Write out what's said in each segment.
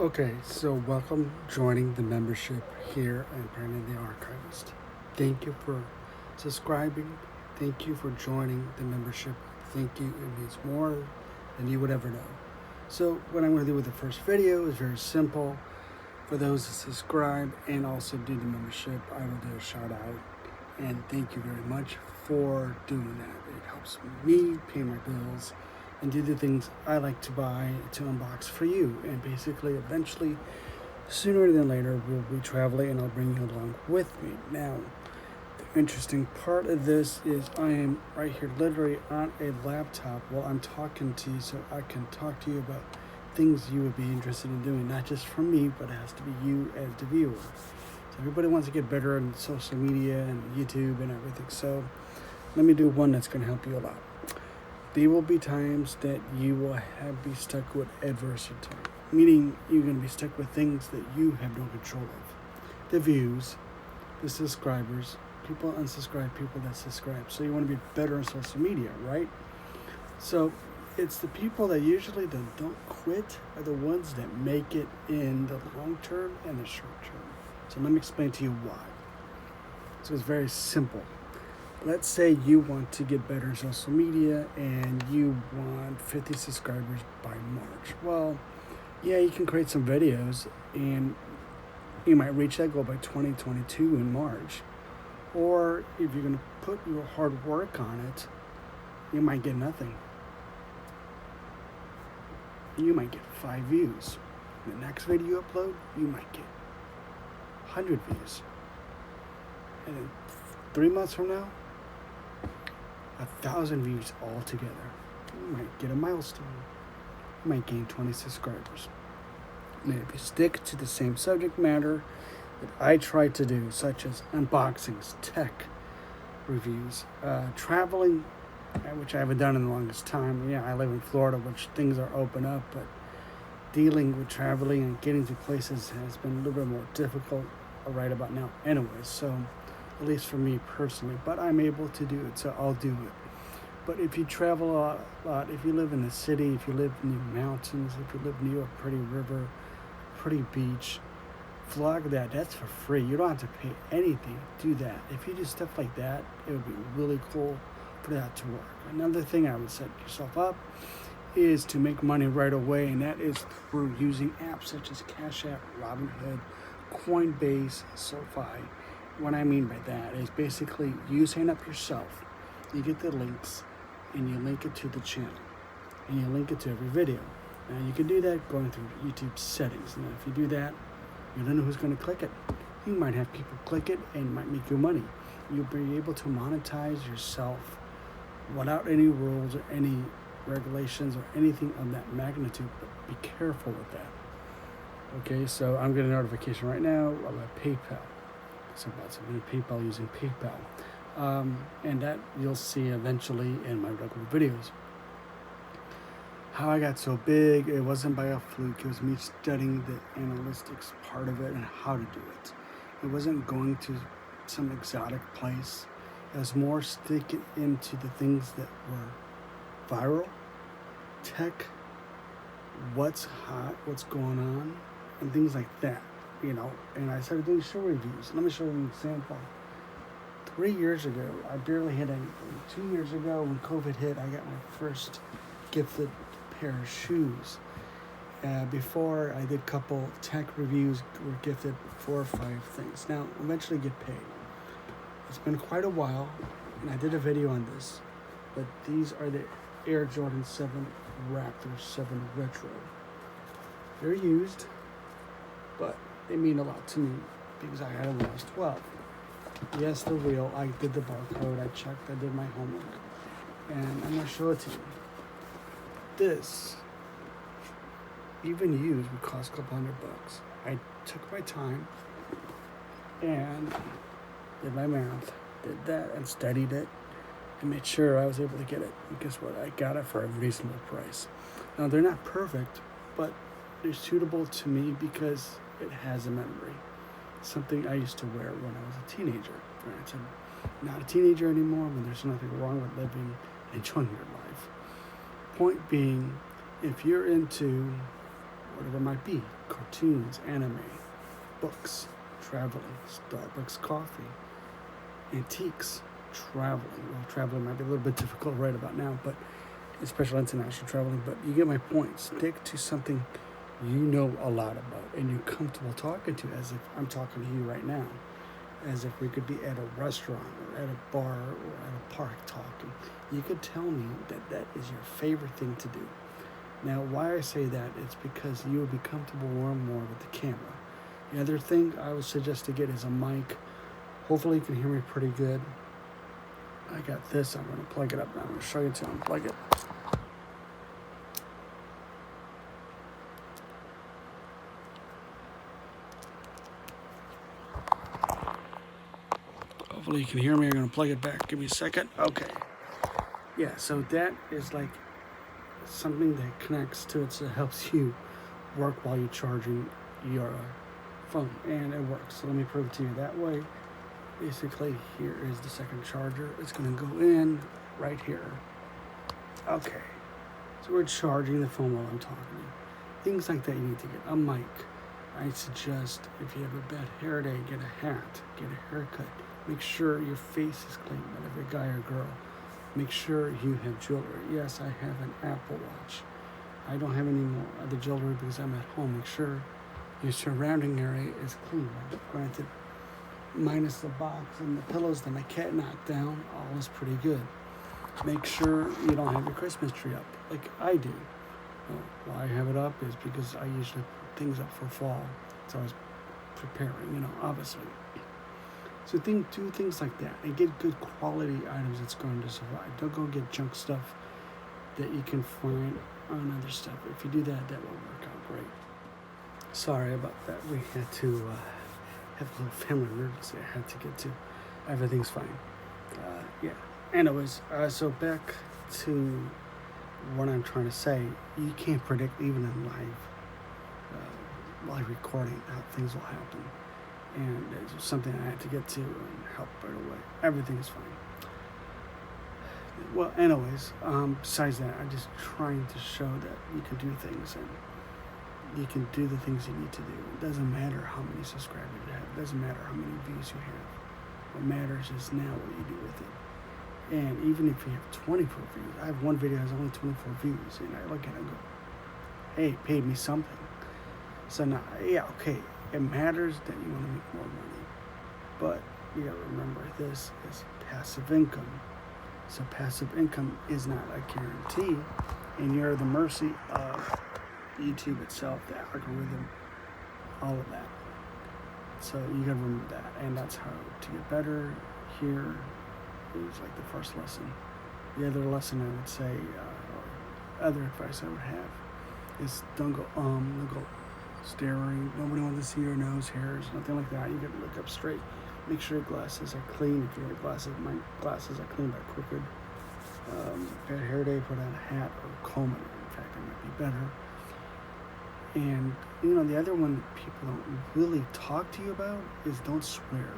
Okay, so welcome joining the membership here at Brandon the Archivist. Thank you for subscribing. Thank you for joining the membership. Thank you. It means more than you would ever know. So what I'm going to do with the first video is very simple. For those that subscribe and also do the membership, I will do a shout out. And thank you very much for doing that. It helps me pay my bills and do the things I like to buy to unbox for you. And basically, eventually, sooner than later, we'll be traveling and I'll bring you along with me. Now, the interesting part of this is I am right here literally on a laptop while I'm talking to you, so I can talk to you about things you would be interested in doing, not just for me, but it has to be you as the viewer. So everybody wants to get better on social media and YouTube and everything. So let me do one that's going to help you a lot. There will be times that you will be stuck with adversity, meaning you're going to be stuck with things that you have no control of. The views, the subscribers, people unsubscribe, people that subscribe. So you want to be better on social media, right? So it's the people that usually don't quit are the ones that make it in the long term and the short term. So let me explain to you why. So it's very simple. Let's say you want to get better in social media and you want 50 subscribers by March. Well, yeah, you can create some videos and you might reach that goal by 2022 in March. Or if you're going to put your hard work on it, you might get nothing. You might get 5 views. The next video you upload, you might get 100 views. And then 3 months from now, 1,000 views altogether. You might get a milestone. You might gain 20 subscribers. And if you stick to the same subject matter that I try to do, such as unboxings, tech reviews, traveling, which I haven't done in the longest time. Yeah, I live in Florida, which things are open up, but dealing with traveling and getting to places has been a little bit more difficult right about now anyways. So at least for me personally, but I'm able to do it, so I'll do it. But if you travel a lot, if you live in the city, if you live near mountains, if you live near a pretty river, pretty beach, vlog that's for free. You don't have to pay anything to do that. If you do stuff like that, it would be really cool for that to work. Another thing I would set yourself up is to make money right away, and that is through using apps such as Cash App, Robinhood, Coinbase, SoFi. What I mean by that is basically you sign up yourself, you get the links, and you link it to the channel, and you link it to every video. Now you can do that going through YouTube settings. Now if you do that, you don't know who's going to click it. You might have people click it and might make you money. You'll be able to monetize yourself without any rules or any regulations or anything of that magnitude, but be careful with that. Okay, so I'm getting a notification right now about PayPal. So about submitting PayPal using PayPal. And that you'll see eventually in my regular videos. How I got so big, it wasn't by a fluke. It was me studying the analytics part of it and how to do it. It wasn't going to some exotic place. It was more sticking into the things that were viral, tech, what's hot, what's going on, and things like that. And I started doing show reviews. Let me show you an example. 3 years ago, I barely hit anything. 2 years ago, when COVID hit, I got my first gifted pair of shoes. Before, I did a couple tech reviews, were gifted 4 or 5 things. Now, eventually get paid. It's been quite a while, and I did a video on this, but these are the Air Jordan 7 Raptor 7 Retro. They're used, but they mean a lot to me because I had them when I was 12. Yes, they're real. I did the barcode. I checked. I did my homework. And I'm going to show it to you. This, even used, would cost a couple $100. I took my time and did my math, did that, and studied it, and made sure I was able to get it. And guess what? I got it for a reasonable price. Now, they're not perfect, but they're suitable to me because it has a memory. Something I used to wear when I was a teenager. Right? I'm not a teenager anymore, but there's nothing wrong with living and enjoying your life. Point being, if you're into whatever it might be, cartoons, anime, books, traveling, Starbucks coffee, antiques, traveling. Well, traveling might be a little bit difficult right about now, but especially international traveling, but you get my point. Stick to something you know a lot about and you're comfortable talking to, as if I'm talking to you right now, as if we could be at a restaurant or at a bar or at a park talking. You could tell me that that is your favorite thing to do. Now, why I say that is because you will be comfortable more and more with the camera. The other thing I would suggest to get is a mic. Hopefully you can hear me pretty good. I got this. I'm going to plug it up now. I'm going to show you to unplug it. Hopefully you can hear me. I'm going to plug it back. Give me a second. Okay. Yeah, so that is like something that connects to it, so it helps you work while you're charging your phone, and it works. So let me prove it to you that way. Basically, here is the second charger. It's going to go in right here. Okay, so we're charging the phone while I'm talking to you. Things like that you need to get. A mic. I suggest if you have a bad hair day, get a hat, get a haircut. Make sure your face is clean, whether guy or girl. Make sure you have jewelry. Yes, I have an Apple Watch. I don't have any more other jewelry because I'm at home. Make sure your surrounding area is clean. Granted, minus the box and the pillows that my cat knocked down, all is pretty good. Make sure you don't have your Christmas tree up like I do. Why I have it up is because I usually put things up for fall. So I was preparing, obviously. So do things like that and get good quality items that's going to survive. Don't go get junk stuff that you can find on other stuff. If you do that, that will work out great. Sorry about that. We had to have a little family emergency I had to get to. Everything's fine. Yeah. Anyways, so back to what I'm trying to say. You can't predict, even in live recording, how things will happen. And it's something I had to get to and help right away. Everything is fine. Well, anyways, besides that, I'm just trying to show that you can do things and you can do the things you need to do. It doesn't matter how many subscribers you have. It doesn't matter how many views you have. What matters is now what you do with it. And even if you have 24 views, I have one video that has only 24 views, and I look at it and go, hey, it paid me something. So now, yeah, okay. It matters that you want to make more money, but you gotta remember this is passive income. So passive income is not a guarantee, and you're at the mercy of YouTube itself, the algorithm, all of that. So you gotta remember that, and that's how to get better. Here is like the first lesson. The other lesson I would say, or other advice I would have, is don't go staring. Nobody wants to see your nose hairs, nothing like that. You gotta look up straight. Make sure your glasses are clean. If you wear glasses, my glasses are clean but crooked. Bad hair day, put on a hat or comb it. In fact, it might be better. And the other one that people don't really talk to you about is don't swear.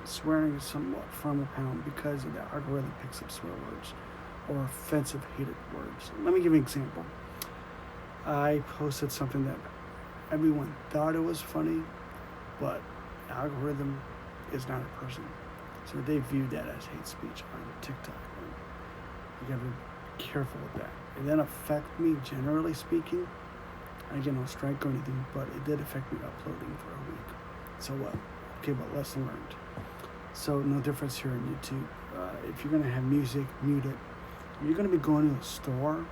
Swearing is somewhat frowned upon because the algorithm picks up swear words or offensive, hated words. Let me give you an example. I posted something that everyone thought it was funny, but the algorithm is not a person. So they view that as hate speech on TikTok. And you gotta be careful with that. It didn't affect me, generally speaking. I get no strike or anything, but it did affect me uploading for a week. So what? Okay, but lesson learned. So no difference here on YouTube. If you're gonna have music, mute it. If you're gonna be going to a store,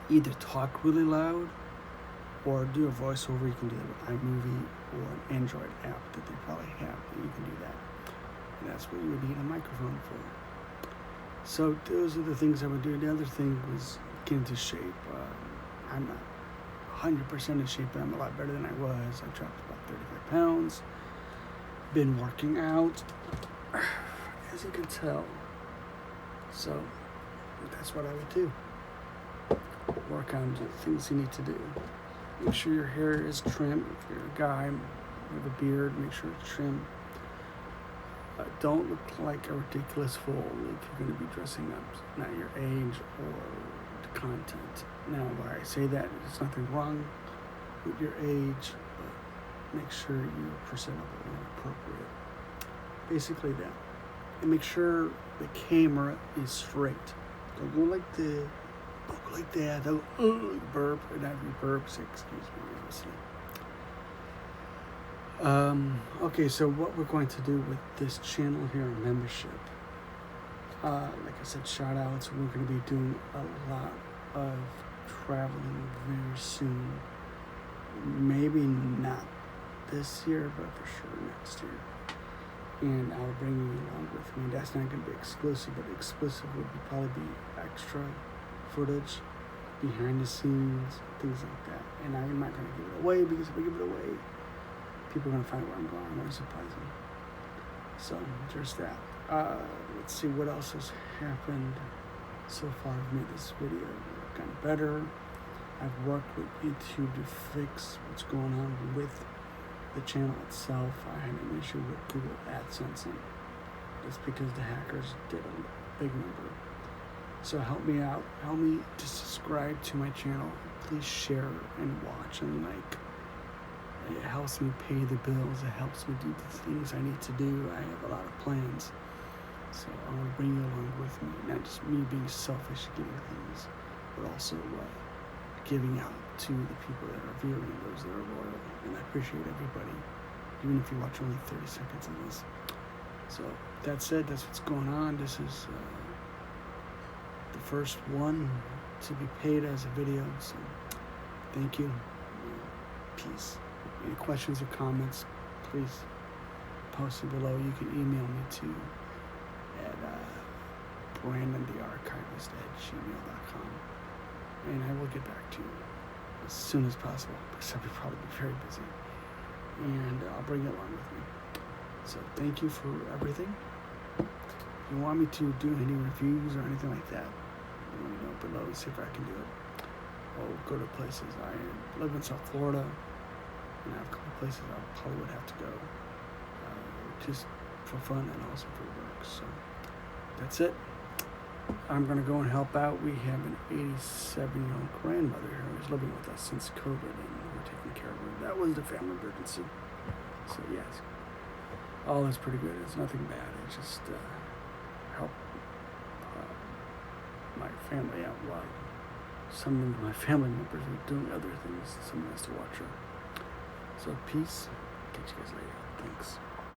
either talk really loud or do a voiceover. You can do that with iMovie or an Android app that they probably have. You can do that. And that's what you would need a microphone for. So those are the things I would do. The other thing was get into shape. I'm not 100% in shape, but I'm a lot better than I was. I dropped about 35 pounds. Been working out, as you can tell. So that's what I would do. Work on the things you need to do. Make sure your hair is trimmed. If you're a guy with a beard, make sure it's trimmed. Don't look like a ridiculous fool if you're going to be dressing up, not your age or content. Now, why I say that, there's nothing wrong with your age, but make sure you're presentable and appropriate. Basically that. And make sure the camera is straight. Don't go like this. Don't go like that. Don't burp. And have you burp. Say, excuse me, obviously. Okay, so what we're going to do with this channel here, membership. Like I said, shout outs. We're going to be doing a lot of traveling very soon. Maybe not this year, but for sure next year. And I'll bring you along with me. That's not going to be exclusive, but exclusive would probably be extra footage, behind the scenes, things like that. And I'm not going to give it away, because if I give it away, people are going to find where I'm going. I'm going to surprise them. So there's that. Let's see what else has happened so far. I've made this video kind of better. I've worked with YouTube to fix what's going on with the channel itself. I had an issue with Google AdSense, and that's because the hackers did a big number. So help me out. Help me to subscribe to my channel. Please share and watch and like. It helps me pay the bills. It helps me do the things I need to do. I have a lot of plans. So I want to bring you along with me. Not just me being selfish getting things, but also giving out to the people that are viewing, those that are loyal. And I appreciate everybody, even if you watch only 30 seconds of this. So that said, that's what's going on. This is the first one to be paid as a video. So thank you. Peace. Any questions or comments, please post it below. You can email me to at brandonthearchivist@gmail.com, and I will get back to you as soon as possible, because I'll probably be very busy, and I'll bring you along with me. So thank you for everything. If you want me to do any reviews or anything like that, let me know below, see if I can do it. I'll go to places. I live in South Florida, and I have a couple places I probably would have to go, just for fun and also for work. So that's it. I'm going to go and help out. We have an 87-year-old grandmother here who's living with us since COVID, and we're taking care of her. That was the family emergency. So yes, all is pretty good. It's nothing bad. It's just help my family out while some of my family members are doing other things. Someone has to watch her. So peace. Catch you guys later. Thanks.